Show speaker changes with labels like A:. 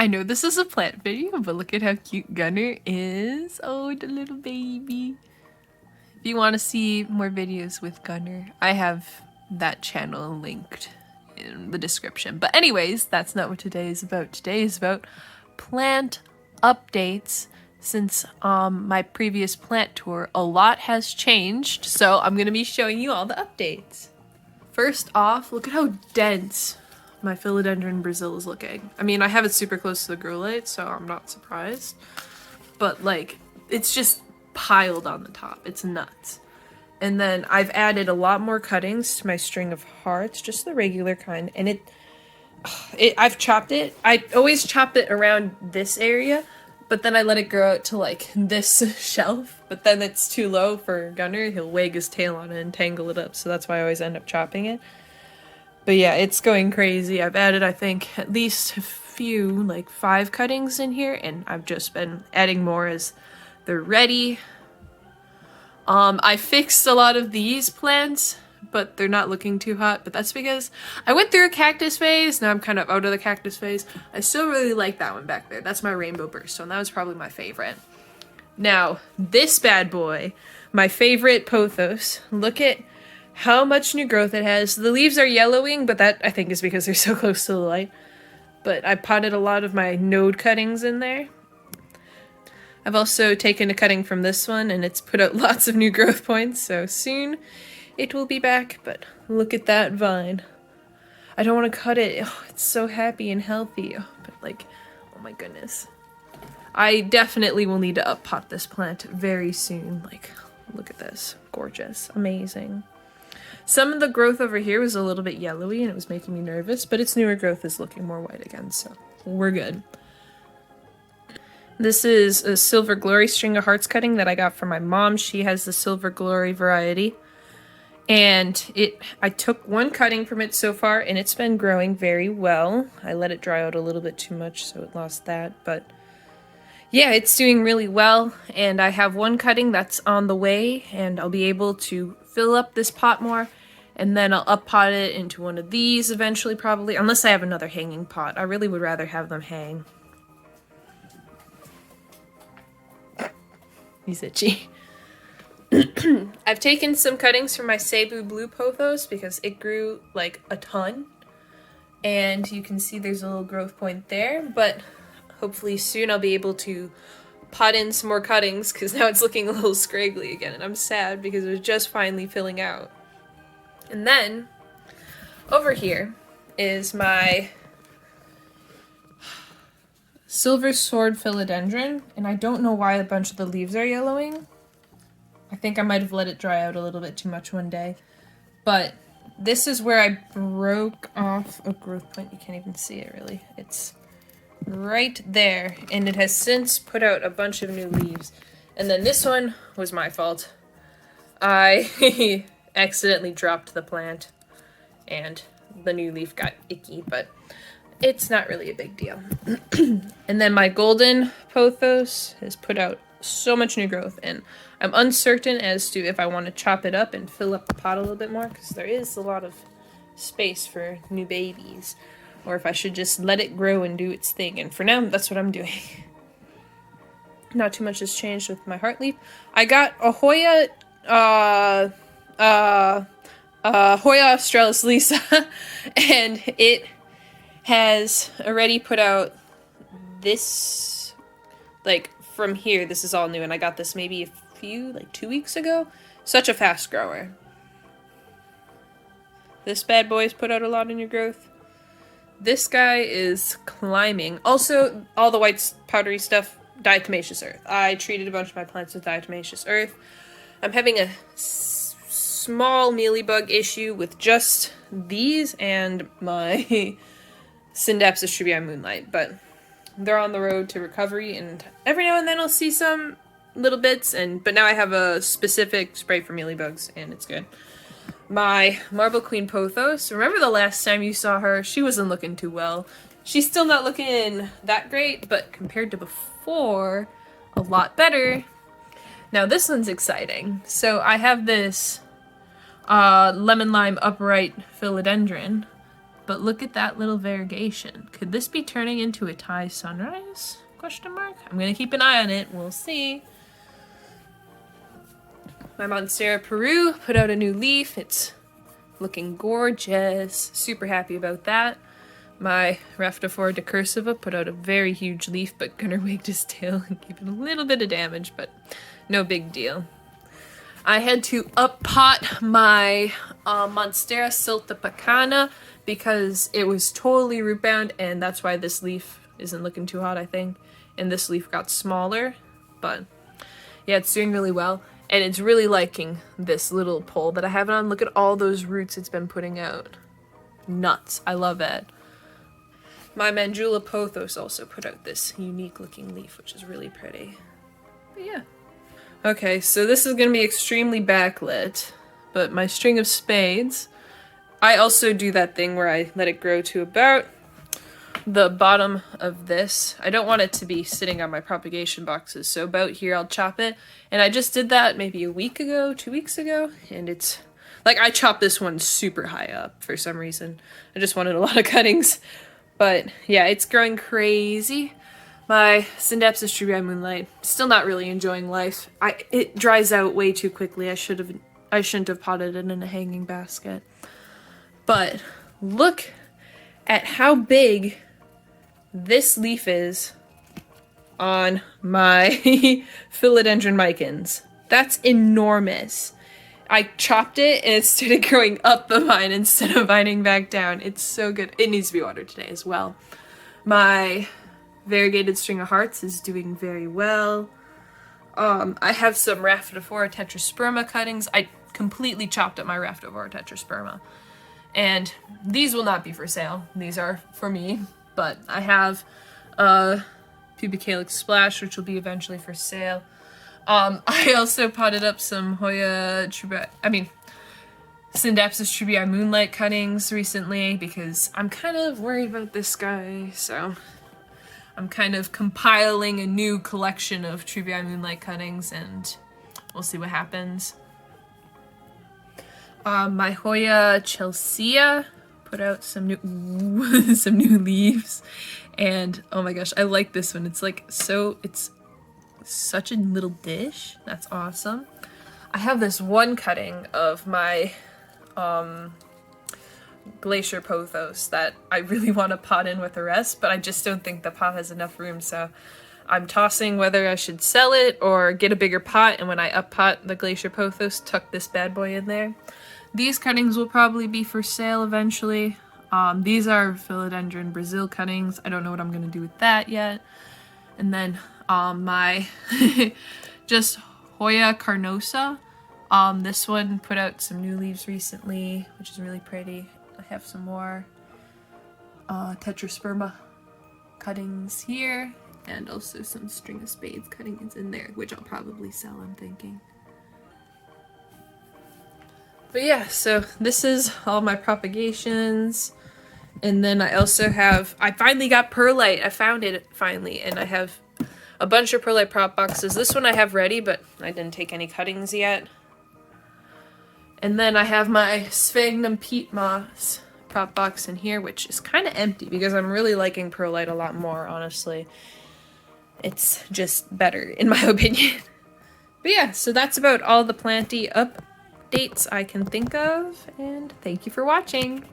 A: I know this is a plant video, but look at how cute Gunner is. Oh, the little baby. If you want to see more videos with Gunner, I have that channel linked in the description. But anyways, that's not what today is about. Today is about plant updates. Since my previous plant tour, a lot has changed, so I'm gonna be showing you all the updates. First off, look at how dense my Philodendron Brazil is looking. I mean, I have it super close to the grow light, so I'm not surprised. But like, it's just piled on the top. It's nuts. And then I've added a lot more cuttings to my string of hearts, just the regular kind. And I've chopped it. I always chop it around this area, but then I let it grow out to like this shelf. But then it's too low for Gunner. He'll wag his tail on it and tangle it up. So that's why I always end up chopping it. But yeah, it's going crazy. I've added, I think, at least a few, like 5 cuttings in here. And I've just been adding more as they're ready. I fixed a lot of these plants, but they're not looking too hot. But that's because I went through a cactus phase. Now I'm kind of out of the cactus phase. I still really like that one back there. That's my rainbow burstone. That was probably my favorite. Now, this bad boy, my favorite pothos. Look at how much new growth it has. The leaves are yellowing, but that I think is because they're so close to the light. But I potted a lot of my node cuttings in there. I've also taken a cutting from this one, and it's put out lots of new growth points, so soon it will be back. But look at that vine. I don't want to cut it. Oh, it's so happy and healthy. Oh, but like, oh my goodness. I definitely will need to uppot this plant very soon. Like, look at this. Gorgeous. Amazing. Some of the growth over here was a little bit yellowy, and it was making me nervous, but its newer growth is looking more white again, so we're good. This is a Silver Glory string of hearts cutting that I got from my mom. She has the Silver Glory variety. And I took one cutting from it so far, and it's been growing very well. I let it dry out a little bit too much, so it lost that. But yeah, it's doing really well. And I have one cutting that's on the way, and I'll be able to fill up this pot more. And then I'll uppot it into one of these eventually, probably. Unless I have another hanging pot. I really would rather have them hang. He's itchy. I've taken some cuttings from my Cebu Blue Pothos because it grew like a ton. And you can see there's a little growth point there, but hopefully soon I'll be able to pot in some more cuttings because now it's looking a little scraggly again, and I'm sad because it was just finally filling out. And then over here is my Silver Sword Philodendron, and I don't know why a bunch of the leaves are yellowing. I think I might have let it dry out a little bit too much one day. But this is where I broke off a growth point. You can't even see it really. It's right there, and it has since put out a bunch of new leaves. And then this one was my fault. I accidentally dropped the plant, and the new leaf got icky, but it's not really a big deal. And then my golden pothos has put out so much new growth, and I'm uncertain as to if I want to chop it up and fill up the pot a little bit more, because there is a lot of space for new babies, or if I should just let it grow and do its thing. And for now, that's what I'm doing. Not too much has changed with my heart leaf. I got a Hoya, Hoya australis Lisa, and it has already put out this, like, from here, this is all new, and I got this maybe like 2 weeks ago. Such a fast grower. This bad boy's put out a lot of new growth. This guy is climbing. Also, all the white powdery stuff, diatomaceous earth. I treated a bunch of my plants with diatomaceous earth. I'm having a small mealybug issue with just these and my Syndapsis trubii moonlight, but they're on the road to recovery, and every now and then I'll see some little bits, but now I have a specific spray for mealybugs, and it's good. My Marble Queen Pothos, remember the last time you saw her? She wasn't looking too well. She's still not looking that great, but compared to before, a lot better. Now this one's exciting. So I have this lemon lime upright philodendron But look at that little variegation. Could this be turning into a Thai sunrise? Question mark. I'm gonna keep an eye on it. We'll see. My Monstera Peru put out a new leaf. It's looking gorgeous. Super happy about that. My Raphora decursiva put out a very huge leaf, but Gunnar wigged his tail and gave it a little bit of damage, but no big deal. I had to up-pot my Monstera siltepecana because it was totally root bound, and that's why this leaf isn't looking too hot, I think. And this leaf got smaller, but yeah, it's doing really well. And it's really liking this little pole that I have it on. Look at all those roots it's been putting out. Nuts. I love it. My Glacier Pothos also put out this unique looking leaf, which is really pretty. But yeah. Okay, so this is going to be extremely backlit, but my string of spades, I also do that thing where I let it grow to about the bottom of this. I don't want it to be sitting on my propagation boxes, so about here I'll chop it. And I just did that maybe a week ago, 2 weeks ago, and it's like I chopped this one super high up for some reason. I just wanted a lot of cuttings. But yeah, it's growing crazy. My Syndapsis Trubii Moonlight, still not really enjoying life. It dries out way too quickly. I shouldn't have potted it in a hanging basket. But look at how big this leaf is on my Philodendron micans. That's enormous. I chopped it and it started growing up the vine instead of vining back down. It's so good. It needs to be watered today as well. My variegated string of hearts is doing very well. I have some Raphora Tetrasperma cuttings. I completely chopped up my Raphora Tetrasperma. And these will not be for sale. These are for me. But I have Pubicalix Splash, which will be eventually for sale. I also potted up some Hoya Syndapsis Trubii Moonlight cuttings recently because I'm kind of worried about this guy, so I'm kind of compiling a new collection of Trubii Moonlight cuttings and we'll see what happens. My Hoya Chelsea put out some new some new leaves, and oh my gosh, I like this one. It's like it's such a little dish. That's awesome. I have this one cutting of my Glacier Pothos that I really want to pot in with the rest, but I just don't think the pot has enough room, so I'm tossing whether I should sell it or get a bigger pot, and when I up pot the Glacier Pothos, tuck this bad boy in there. These cuttings will probably be for sale eventually. These are Philodendron Brazil cuttings. I don't know what I'm going to do with that yet. And then my just Hoya Carnosa. This one put out some new leaves recently, which is really pretty. I have some more Tetrasperma cuttings here, and also some string of spades cuttings in there, which I'll probably sell, I'm thinking. But yeah, so this is all my propagations. And then I also have, I finally got perlite. I found it finally, and I have a bunch of perlite prop boxes. This one I have ready, but I didn't take any cuttings yet. And then I have my Sphagnum peat moss prop box in here, which is kind of empty because I'm really liking perlite a lot more, honestly. It's just better, in my opinion. But yeah, so that's about all the planty updates I can think of, and thank you for watching.